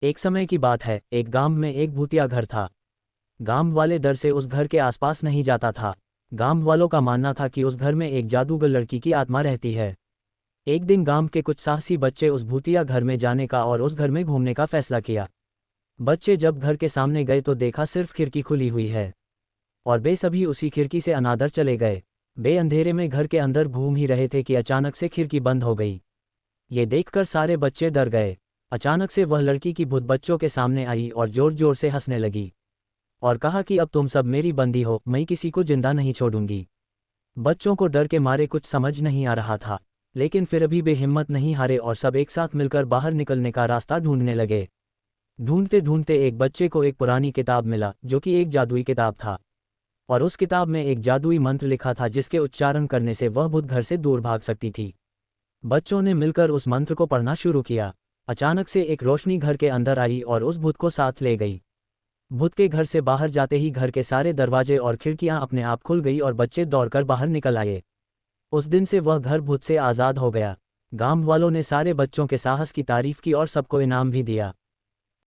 एक समय की बात है, एक गांव में एक भूतिया घर था। गांव वाले डर से उस घर के आसपास नहीं जाता था। गांव वालों का मानना था कि उस घर में एक जादूगर लड़की की आत्मा रहती है। एक दिन गांव के कुछ साहसी बच्चे उस भूतिया घर में जाने का और उस घर में घूमने का फैसला किया। बच्चे जब घर के सामने गए तो देखा सिर्फ खिड़की खुली हुई है, और वे सभी उसी खिड़की से अनादर चले गए। वे अंधेरे में घर के अंदर घूम ही रहे थे कि अचानक से खिड़की बंद हो गई। ये देखकर सारे बच्चे डर गए। अचानक से वह लड़की की भूत बच्चों के सामने आई और जोर जोर से हंसने लगी और कहा कि अब तुम सब मेरी बंदी हो, मैं किसी को जिंदा नहीं छोड़ूंगी। बच्चों को डर के मारे कुछ समझ नहीं आ रहा था, लेकिन फिर भी वे हिम्मत नहीं हारे और सब एक साथ मिलकर बाहर निकलने का रास्ता ढूंढने लगे। ढूंढते ढूंढते एक बच्चे को एक पुरानी किताब मिला जो कि एक जादुई किताब था, और उस किताब में एक जादुई मंत्र लिखा था जिसके उच्चारण करने से वह भूत घर से दूर भाग सकती थी। बच्चों ने मिलकर उस मंत्र को पढ़ना शुरू किया। अचानक से एक रोशनी घर के अंदर आई और उस भूत को साथ ले गई। भूत के घर से बाहर जाते ही घर के सारे दरवाजे और खिड़कियां अपने आप खुल गई और बच्चे दौड़कर बाहर निकल आए। उस दिन से वह घर भूत से आज़ाद हो गया। गांव वालों ने सारे बच्चों के साहस की तारीफ की और सबको इनाम भी दिया।